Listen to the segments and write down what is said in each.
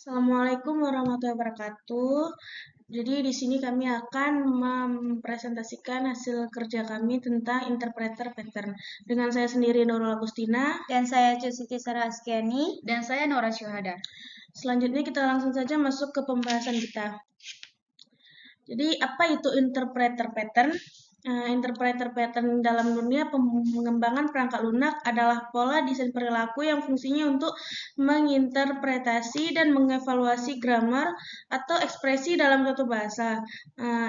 Assalamualaikum warahmatullahi wabarakatuh. Jadi di sini kami akan mempresentasikan hasil kerja kami tentang interpreter pattern. Dengan saya sendiri Nurul Agustina. Dan saya Jusiti Sarah Askiani. Dan saya Nora Syuhada. Selanjutnya kita langsung saja masuk ke pembahasan kita. Jadi apa itu interpreter pattern? Interpreter pattern dalam dunia pengembangan perangkat lunak adalah pola desain perilaku yang fungsinya untuk menginterpretasi dan mengevaluasi grammar atau ekspresi dalam suatu bahasa.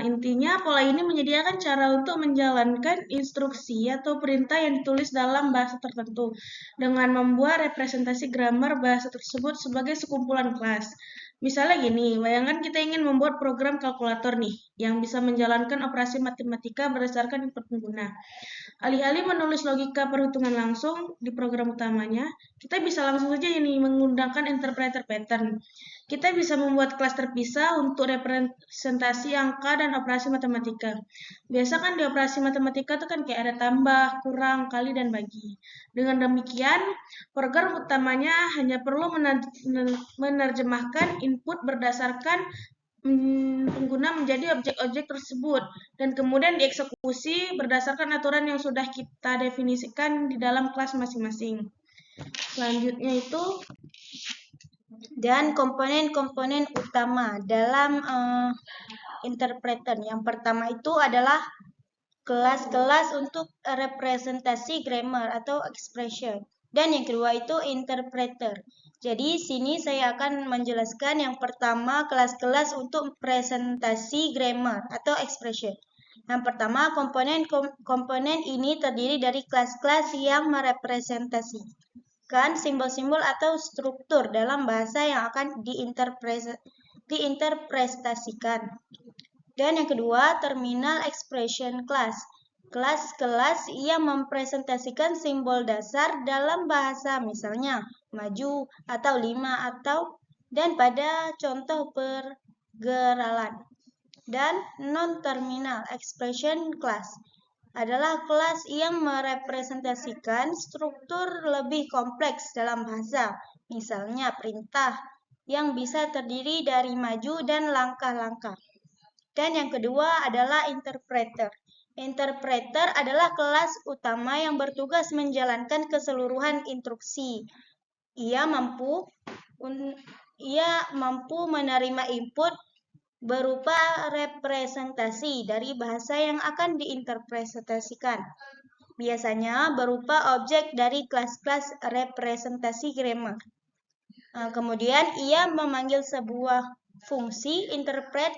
Intinya, pola ini menyediakan cara untuk menjalankan instruksi atau perintah yang ditulis dalam bahasa tertentu dengan membuat representasi grammar bahasa tersebut sebagai sekumpulan kelas. Misalnya gini, bayangkan kita ingin membuat program kalkulator nih, yang bisa menjalankan operasi matematika berdasarkan input pengguna. Alih-alih menulis logika perhitungan langsung di program utamanya, kita bisa langsung saja ini menggunakan interpreter pattern. Kita bisa membuat kelas terpisah untuk representasi angka dan operasi matematika. Biasa kan di operasi matematika itu kan kayak ada tambah, kurang, kali, dan bagi. Dengan demikian, program utamanya hanya perlu menerjemahkan input berdasarkan pengguna menjadi objek-objek tersebut dan kemudian dieksekusi berdasarkan aturan yang sudah kita definisikan di dalam kelas masing-masing. Selanjutnya itu dan komponen-komponen utama dalam interpreter. Yang pertama itu adalah kelas-kelas untuk representasi grammar atau expression. Dan yang kedua itu interpreter. Jadi sini saya akan menjelaskan yang pertama kelas-kelas untuk presentasi grammar atau expression. Yang pertama, komponen ini terdiri dari kelas-kelas yang merepresentasikan simbol-simbol atau struktur dalam bahasa yang akan diinterpretasikan. Dan yang kedua, terminal expression class. Kelas-kelas yang mempresentasikan simbol dasar dalam bahasa, misalnya maju atau 5 atau dan pada contoh pergeralan. Dan non-terminal expression class adalah kelas yang merepresentasikan struktur lebih kompleks dalam bahasa, misalnya perintah yang bisa terdiri dari maju dan langkah-langkah. Dan yang kedua adalah interpreter. Interpreter adalah kelas utama yang bertugas menjalankan keseluruhan instruksi. Ia mampu menerima input berupa representasi dari bahasa yang akan diinterpretasikan. Biasanya berupa objek dari kelas-kelas representasi grammar. Kemudian ia memanggil sebuah fungsi interpret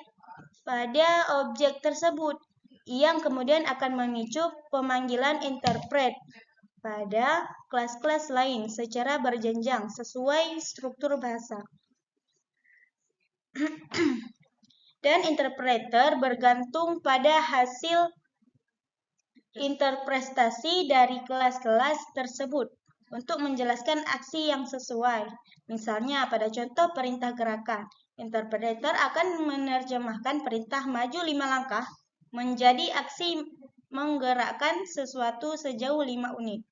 pada objek tersebut, yang kemudian akan memicu pemanggilan interpret pada kelas-kelas lain secara berjenjang sesuai struktur bahasa. Dan interpreter bergantung pada hasil interpretasi dari kelas-kelas tersebut untuk menjelaskan aksi yang sesuai. Misalnya pada contoh perintah gerakan, interpreter akan menerjemahkan perintah maju 5 langkah menjadi aksi menggerakkan sesuatu sejauh 5 unit.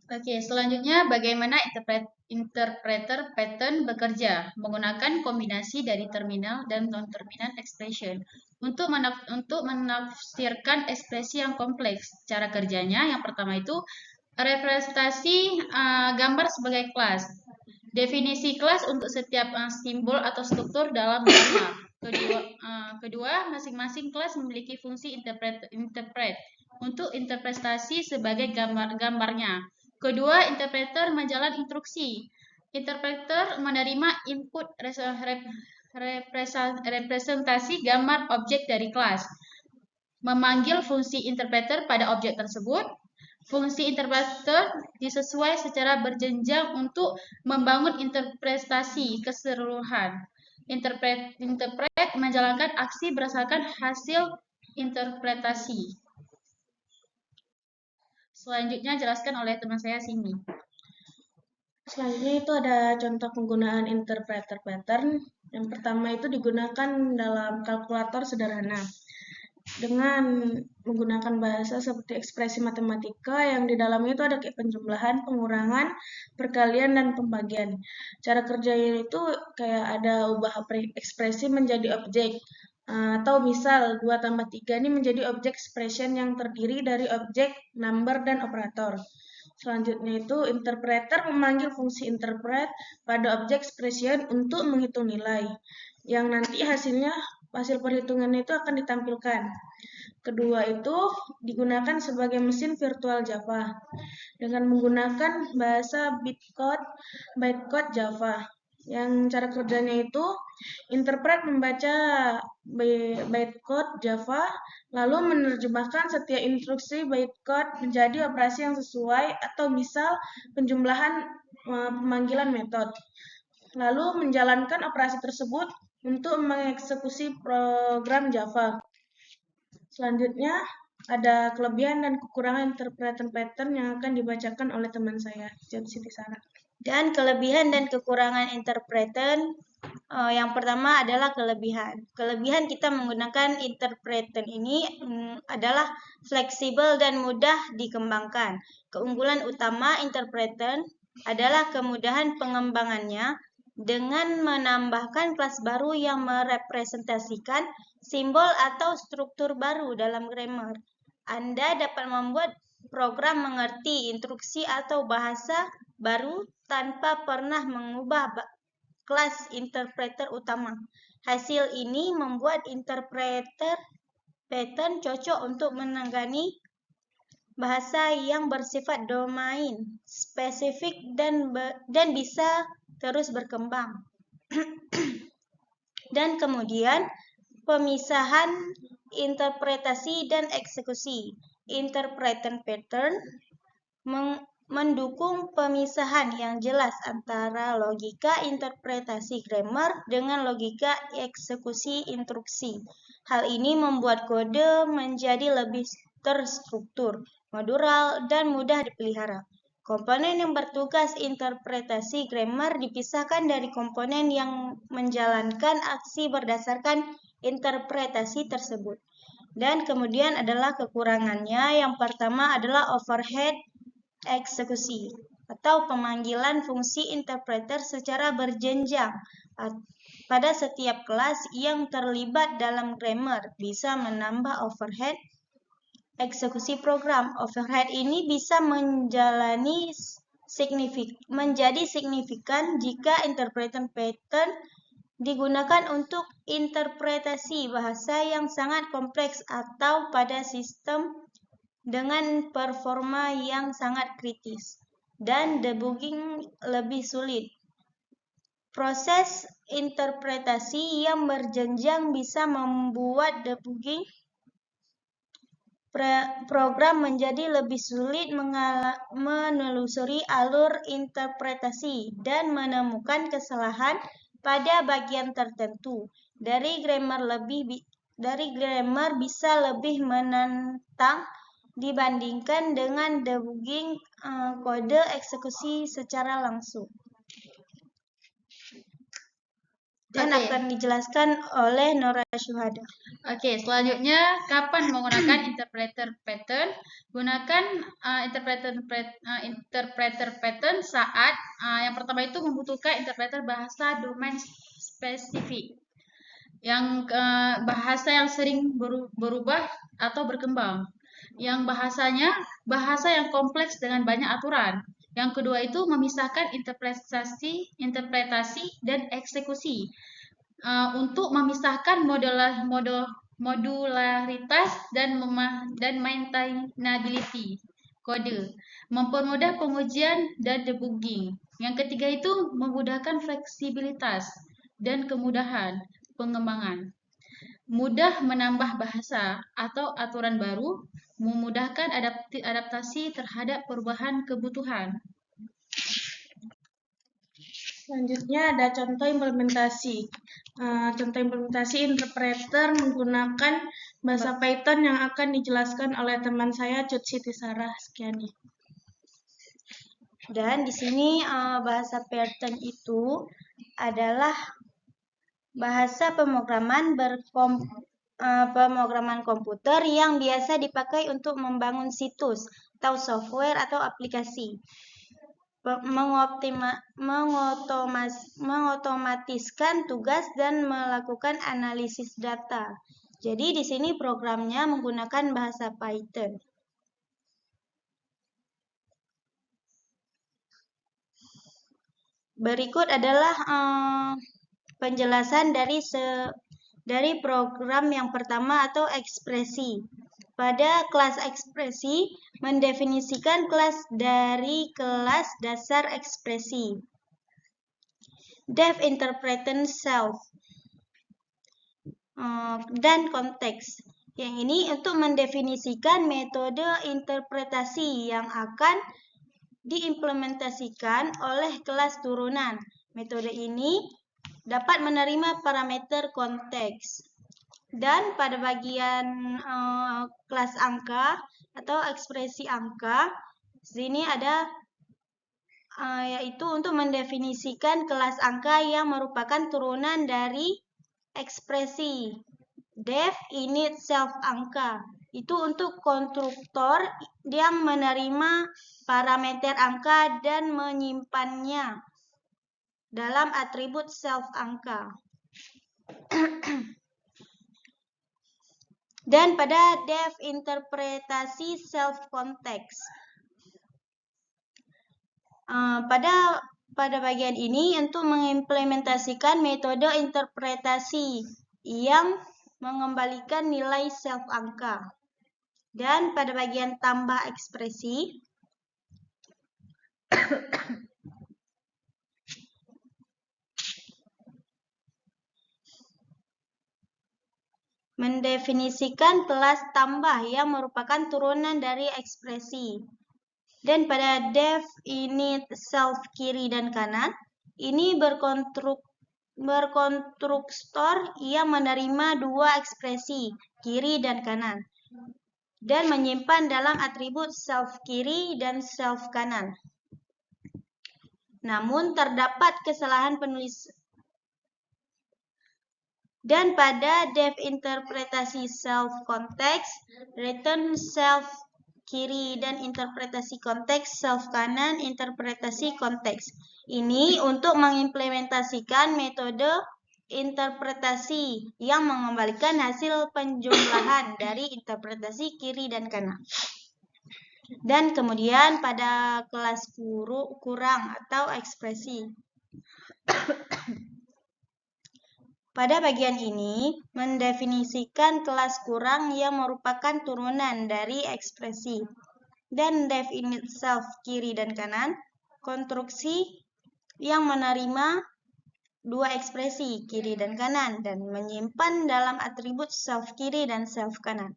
Oke, selanjutnya bagaimana interpreter pattern bekerja menggunakan kombinasi dari terminal dan non-terminal expression untuk menafsirkan ekspresi yang kompleks. Cara kerjanya yang pertama itu representasi gambar sebagai kelas. Definisi kelas untuk setiap simbol atau struktur dalam gambar. Kedua, masing-masing kelas memiliki fungsi interpret untuk interpretasi sebagai gambarnya. Kedua, interpreter menjalankan instruksi. Interpreter menerima input representasi gambar objek dari kelas. Memanggil fungsi interpreter pada objek tersebut. Fungsi interpreter disesuai secara berjenjang untuk membangun interpretasi keseluruhan. Interpret menjalankan aksi berdasarkan hasil interpretasi. Selanjutnya jelaskan oleh teman saya Simi. Selanjutnya itu ada contoh penggunaan interpreter pattern. Yang pertama itu digunakan dalam kalkulator sederhana. dengan menggunakan bahasa seperti ekspresi matematika yang di dalamnya itu ada kayak penjumlahan, pengurangan, perkalian, dan pembagian. Cara kerjanya itu kayak ada ubah ekspresi menjadi objek. Atau misal 2 tambah 3 ini menjadi objek expression yang terdiri dari objek, number, dan operator. Selanjutnya itu interpreter memanggil fungsi interpret pada objek expression untuk menghitung nilai. Yang nanti hasil perhitungannya itu akan ditampilkan. Kedua itu digunakan sebagai mesin virtual Java dengan menggunakan bahasa bytecode Java. Yang cara kerjanya itu interpret membaca bytecode Java lalu menerjemahkan setiap instruksi bytecode menjadi operasi yang sesuai atau misal penjumlahan pemanggilan metode. Lalu menjalankan operasi tersebut untuk mengeksekusi program Java. Selanjutnya, ada kelebihan dan kekurangan interpreter pattern yang akan dibacakan oleh teman saya, Jan Siti Sarah. Dan kelebihan dan kekurangan interpreter, yang pertama adalah kelebihan. Kelebihan kita menggunakan interpreter ini adalah fleksibel dan mudah dikembangkan. Keunggulan utama interpreter adalah kemudahan pengembangannya dengan menambahkan kelas baru yang merepresentasikan simbol atau struktur baru dalam grammar. Anda dapat membuat program mengerti instruksi atau bahasa baru tanpa pernah mengubah kelas interpreter utama. Hasil ini membuat interpreter pattern cocok untuk menangani bahasa yang bersifat domain spesifik dan bisa terus berkembang. Dan kemudian pemisahan interpretasi dan eksekusi. Interpreter pattern mendukung pemisahan yang jelas antara logika interpretasi grammar dengan logika eksekusi instruksi. Hal ini membuat kode menjadi lebih terstruktur, modular, dan mudah dipelihara. Komponen yang bertugas interpretasi grammar dipisahkan dari komponen yang menjalankan aksi berdasarkan interpretasi tersebut. Dan kemudian adalah kekurangannya. Yang pertama adalah overhead eksekusi atau pemanggilan fungsi interpreter secara berjenjang pada setiap kelas yang terlibat dalam grammar bisa menambah overhead eksekusi program. Overhead ini bisa menjadi signifikan jika interpreter pattern digunakan untuk interpretasi bahasa yang sangat kompleks atau pada sistem dengan performa yang sangat kritis dan debugging lebih sulit. Proses interpretasi yang berjenjang bisa membuat debugging program menjadi lebih sulit menelusuri alur interpretasi dan menemukan kesalahan pada bagian tertentu. Dari grammar bisa lebih menantang dibandingkan dengan debugging kode eksekusi secara langsung. Dan akan dijelaskan oleh Nora Syuhada. Oke, selanjutnya kapan menggunakan interpreter pattern? Gunakan interpreter pattern saat yang pertama itu membutuhkan interpreter bahasa domain spesifik. Yang bahasa yang sering berubah atau berkembang. Yang bahasa yang kompleks dengan banyak aturan. Yang kedua itu memisahkan interpretasi dan eksekusi. Untuk memisahkan modularitas dan maintainability kode, mempermudah pengujian dan debugging. Yang ketiga itu memudahkan fleksibilitas dan kemudahan pengembangan. Mudah menambah bahasa atau aturan baru, memudahkan adaptasi terhadap perubahan kebutuhan. Selanjutnya ada contoh implementasi. Contoh implementasi interpreter menggunakan bahasa Python yang akan dijelaskan oleh teman saya Cut Siti Sarah. Sekian. Dan di sini bahasa Python itu adalah bahasa pemrograman pemrograman komputer yang biasa dipakai untuk membangun situs atau software atau aplikasi. Mengotomatiskan tugas dan melakukan analisis data. Jadi di sini programnya menggunakan bahasa Python. Berikut adalah penjelasan dari program yang pertama atau ekspresi. Pada kelas ekspresi, mendefinisikan kelas dari kelas dasar ekspresi. Def interpreter self dan konteks. Yang ini untuk mendefinisikan metode interpretasi yang akan diimplementasikan oleh kelas turunan. Metode ini dapat menerima parameter konteks. Dan pada bagian kelas angka atau ekspresi angka, sini ada yaitu untuk mendefinisikan kelas angka yang merupakan turunan dari ekspresi def init self angka. Itu untuk konstruktor yang menerima parameter angka dan menyimpannya dalam atribut self angka. Dan pada def interpretasi self context. Pada bagian ini untuk mengimplementasikan metode interpretasi yang mengembalikan nilai self angka. Dan pada bagian tambah ekspresi, mendefinisikan kelas tambah yang merupakan turunan dari ekspresi. Dan pada def init self kiri dan kanan, ini berkonstruktor yang menerima dua ekspresi, kiri dan kanan, dan menyimpan dalam atribut self kiri dan self kanan. Namun terdapat kesalahan penulisan. Dan pada def interpretasi self context, return self kiri dan interpretasi konteks self kanan interpretasi konteks. Ini untuk mengimplementasikan metode interpretasi yang mengembalikan hasil penjumlahan dari interpretasi kiri dan kanan. Dan kemudian pada kelas kurang atau ekspresi. Pada bagian ini, mendefinisikan kelas kurang yang merupakan turunan dari ekspresi. Dan def init self kiri dan kanan, konstruksi yang menerima dua ekspresi, kiri dan kanan, dan menyimpan dalam atribut self kiri dan self kanan.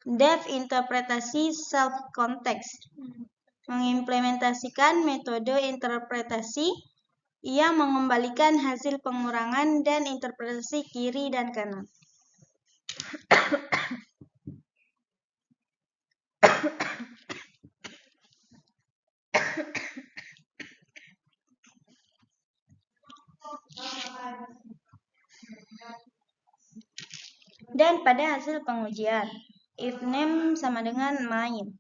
Def interpretasi self context, mengimplementasikan metode interpretasi yang mengembalikan hasil pengurangan dan interpretasi kiri dan kanan. Dan pada hasil pengujian, if name sama dengan main.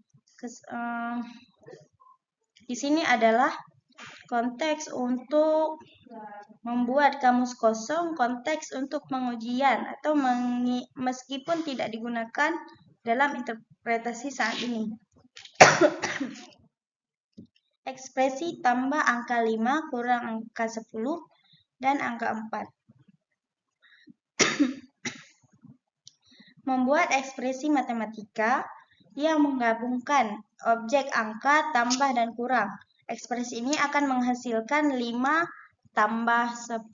Di sini adalah konteks untuk membuat kamus kosong, konteks untuk pengujian atau meskipun tidak digunakan dalam interpretasi saat ini. Ekspresi tambah angka 5 kurang angka 10 dan angka 4. Membuat ekspresi matematika yang menggabungkan objek angka, tambah, dan kurang. Ekspresi ini akan menghasilkan 5 tambah 10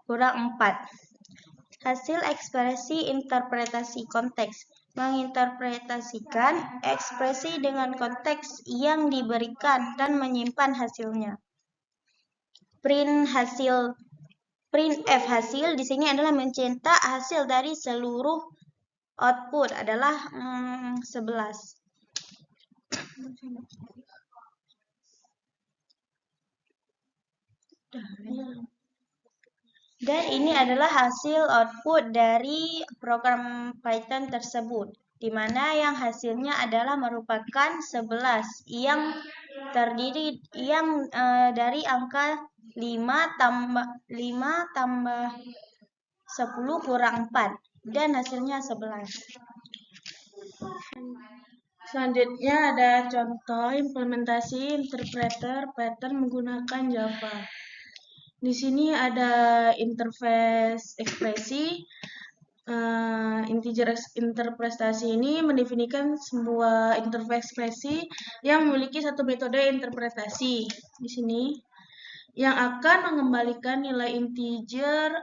kurang 4. Hasil ekspresi interpretasi konteks. Menginterpretasikan ekspresi dengan konteks yang diberikan dan menyimpan hasilnya. Printf hasil di sini adalah mencetak hasil dari seluruh output adalah 11. Dan ini adalah hasil output dari program Python tersebut, di mana yang hasilnya adalah merupakan 11 yang terdiri dari angka 5 tambah 10 kurang 4 dan hasilnya 11. Selanjutnya ada contoh implementasi interpreter pattern menggunakan Java. Di sini ada interface ekspresi. Integer interpretasi ini mendefinisikan sebuah interface ekspresi yang memiliki satu metode interpretasi di sini yang akan mengembalikan nilai integer.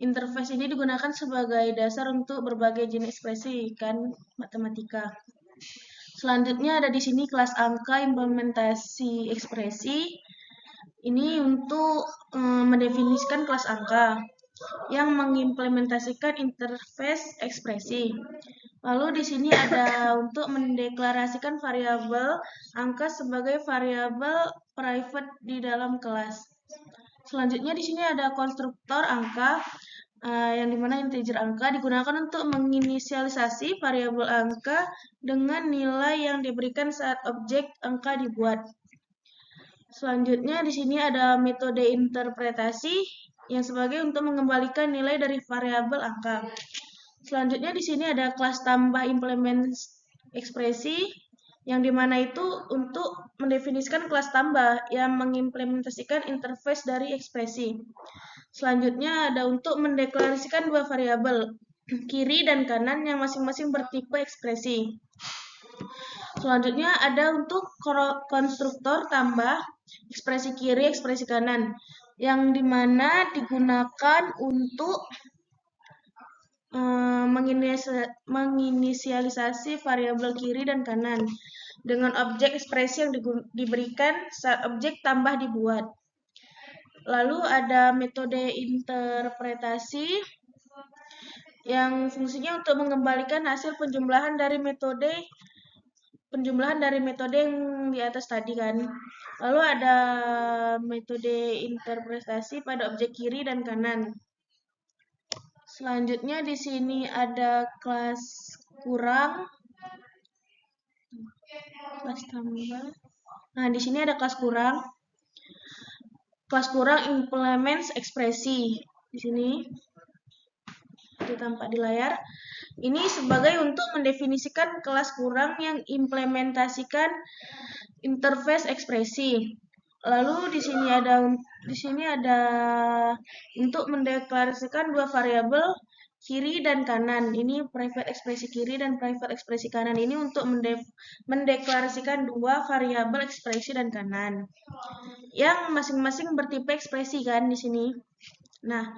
Interface ini digunakan sebagai dasar untuk berbagai jenis ekspresi kan matematika. Selanjutnya ada di sini kelas angka implementasi ekspresi. Ini untuk mendefinisikan kelas angka yang mengimplementasikan interface ekspresi. Lalu di sini ada untuk mendeklarasikan variabel angka sebagai variabel private di dalam kelas. Selanjutnya di sini ada konstruktor angka yang dimana integer angka digunakan untuk menginisialisasi variabel angka dengan nilai yang diberikan saat objek angka dibuat. Selanjutnya di sini ada metode interpretasi yang sebagai untuk mengembalikan nilai dari variabel angka. Selanjutnya di sini ada kelas tambah implement ekspresi yang dimana itu untuk mendefinisikan kelas tambah yang mengimplementasikan interface dari ekspresi. Selanjutnya ada untuk mendeklarasikan dua variabel kiri dan kanan yang masing-masing bertipe ekspresi. Selanjutnya ada untuk konstruktor tambah ekspresi kiri, ekspresi kanan yang dimana digunakan untuk menginisialisasi variabel kiri dan kanan dengan objek ekspresi yang diberikan saat objek tambah dibuat. Lalu ada metode interpretasi yang fungsinya untuk mengembalikan hasil penjumlahan dari metode yang di atas tadi kan. Lalu ada metode interpretasi pada objek kiri dan kanan. Selanjutnya di sini ada kelas kurang, kelas tambah. Nah, di sini ada kelas kurang. Kelas kurang implements ekspresi. Di sini itu tampak di layar. Ini sebagai untuk mendefinisikan kelas kurang yang implementasikan interface ekspresi. Lalu di sini ada untuk mendeklarasikan dua variabel kiri dan kanan. Ini private ekspresi kiri dan private ekspresi kanan. Ini untuk mendeklarasikan dua variabel ekspresi dan kanan yang masing-masing bertipe ekspresi kan di sini. Nah,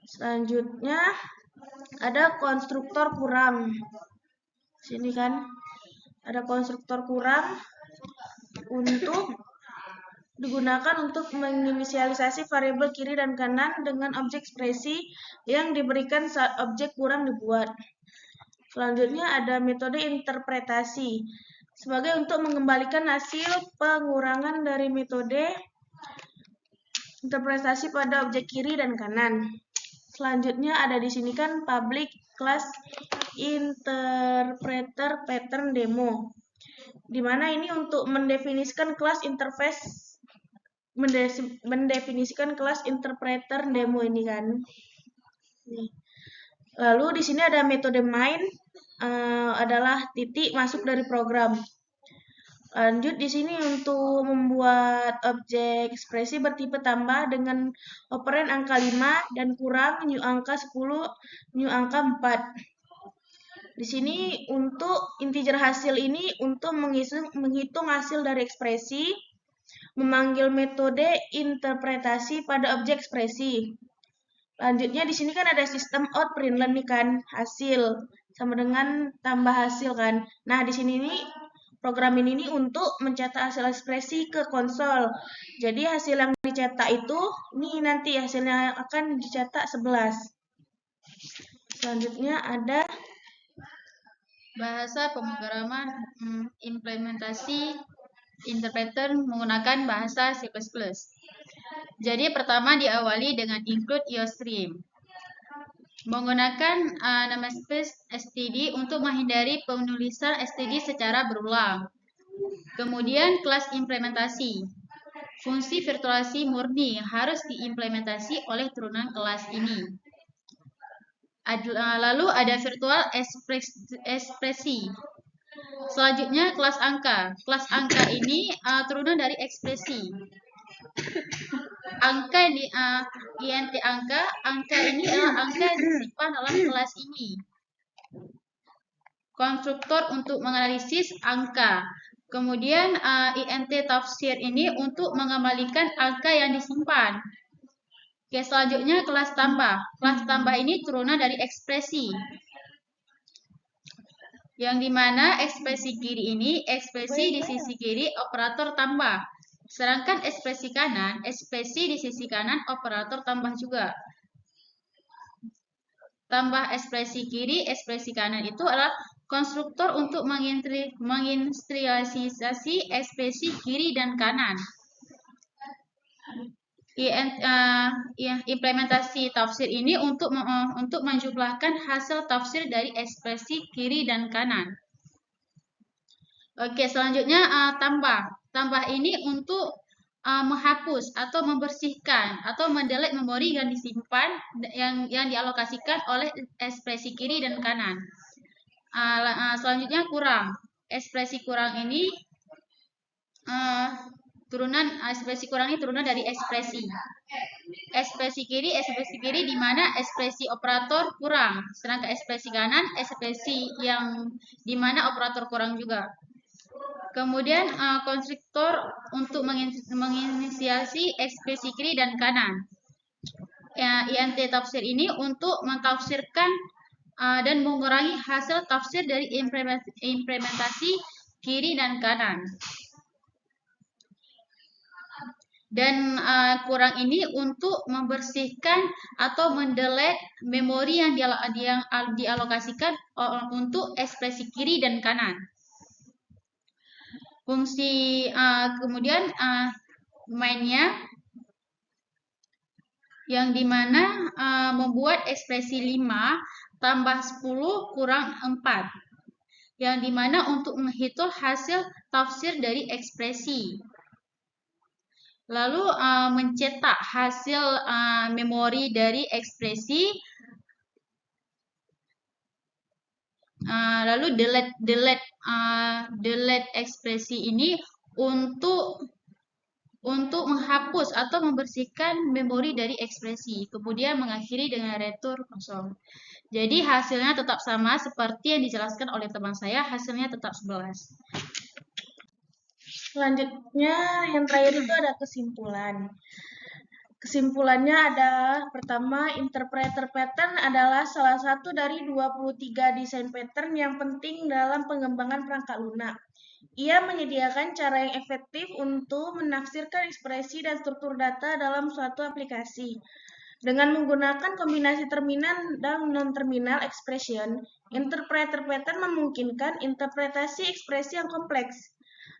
selanjutnya ada konstruktor kurang. Sini kan ada konstruktor kurang untuk digunakan untuk menginisialisasi variabel kiri dan kanan dengan objek ekspresi yang diberikan saat objek kurang dibuat. Selanjutnya ada metode interpretasi sebagai untuk mengembalikan hasil pengurangan dari metode interpretasi pada objek kiri dan kanan. Selanjutnya ada di sini kan public class interpreter pattern demo. Di mana ini untuk mendefinisikan kelas interface mendefinisikan kelas interpreter demo ini kan. Lalu di sini ada metode main adalah titik masuk dari program. Lanjut di sini untuk membuat objek ekspresi bertipe tambah dengan operan angka 5 dan kurang new angka 10, new angka 4. Di sini untuk integer hasil ini untuk menghitung hasil dari ekspresi, memanggil metode interpretasi pada objek ekspresi. Lanjutnya di sini kan ada sistem out println nih kan, hasil sama dengan tambah hasil kan. Nah, di sini nih program ini nih untuk mencetak hasil ekspresi ke konsol. Jadi hasil yang dicetak itu ini nanti hasilnya akan dicetak 11. Selanjutnya ada bahasa pemrograman implementasi interpreter menggunakan bahasa C++. Jadi pertama diawali dengan include IOStream. Menggunakan namespace std untuk menghindari penulisan std secara berulang. Kemudian kelas implementasi. Fungsi virtualisasi murni harus diimplementasi oleh turunan kelas ini. Lalu ada virtual ekspresi. Selanjutnya kelas angka. Kelas angka ini turunan dari ekspresi. Angka di int angka ini adalah angka yang disimpan dalam kelas ini. Konstruktor untuk menganalisis angka. Kemudian int tafsir ini untuk mengembalikan angka yang disimpan. Oke, selanjutnya kelas tambah. Kelas tambah ini turunan dari ekspresi. Yang dimana ekspresi kiri ini, ekspresi di sisi kiri operator tambah. Sedangkan ekspresi kanan, ekspresi di sisi kanan operator tambah juga. Tambah ekspresi kiri, ekspresi kanan itu adalah konstruktor untuk menginstrualisasi ekspresi kiri dan kanan. Implementasi tafsir ini untuk menjumlahkan hasil tafsir dari ekspresi kiri dan kanan. Oke, selanjutnya tambah. Tambah ini untuk menghapus atau membersihkan atau mendelete memori yang disimpan yang dialokasikan oleh ekspresi kiri dan kanan. Selanjutnya kurang. Ekspresi kurang ini ekspresi kurang ini turunan dari ekspresi. Ekspresi kiri di mana ekspresi operator kurang, sedangkan ekspresi kanan ekspresi yang di mana operator kurang juga. Kemudian konstruktor untuk menginisiasi ekspresi kiri dan kanan. int tafsir ini untuk mentafsirkan dan mengurangi hasil tafsir dari implementasi kiri dan kanan. Dan kurang ini untuk membersihkan atau mendelete memori yang dialokasikan untuk ekspresi kiri dan kanan. Fungsi kemudian mainnya yang dimana membuat ekspresi 5 tambah 10 kurang 4. Yang dimana untuk menghitung hasil tafsir dari ekspresi. Lalu mencetak hasil memori dari ekspresi. Lalu delete ekspresi ini untuk menghapus atau membersihkan memori dari ekspresi. Kemudian mengakhiri dengan return kosong. Jadi hasilnya tetap sama seperti yang dijelaskan oleh teman saya, hasilnya tetap 11. Selanjutnya yang terakhir itu ada kesimpulan. Kesimpulannya ada pertama, interpreter pattern adalah salah satu dari 23 desain pattern yang penting dalam pengembangan perangkat lunak. Ia menyediakan cara yang efektif untuk menafsirkan ekspresi dan struktur data dalam suatu aplikasi. Dengan menggunakan kombinasi terminal dan non-terminal expression, interpreter pattern memungkinkan interpretasi ekspresi yang kompleks.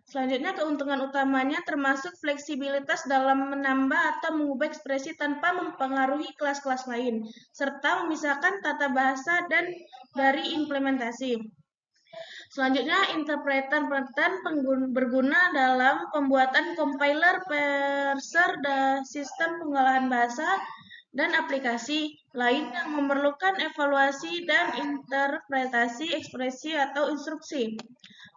Selanjutnya, keuntungan utamanya termasuk fleksibilitas dalam menambah atau mengubah ekspresi tanpa mempengaruhi kelas-kelas lain, serta memisahkan tata bahasa dan dari implementasi. Selanjutnya, interpreter pattern berguna dalam pembuatan compiler, parser, dan sistem pengolahan bahasa, dan aplikasi lain yang memerlukan evaluasi dan interpretasi ekspresi atau instruksi.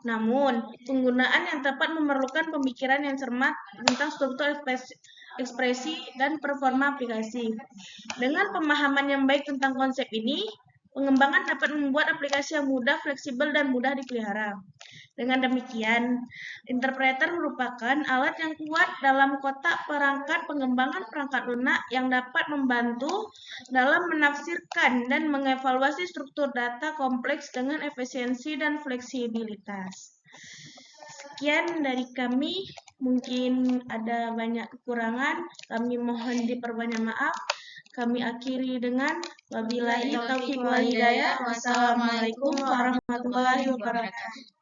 Namun, penggunaan yang tepat memerlukan pemikiran yang cermat tentang struktur ekspresi dan performa aplikasi. Dengan pemahaman yang baik tentang konsep ini, pengembangan dapat membuat aplikasi yang mudah, fleksibel, dan mudah dipelihara. Dengan demikian, interpreter merupakan alat yang kuat dalam kotak perangkat pengembangan perangkat lunak yang dapat membantu dalam menafsirkan dan mengevaluasi struktur data kompleks dengan efisiensi dan fleksibilitas. Sekian dari kami, mungkin ada banyak kekurangan, kami mohon diperbanyak maaf. Kami akhiri dengan wabillahi taufiq wal hidayah. Wassalamualaikum warahmatullahi wabarakatuh.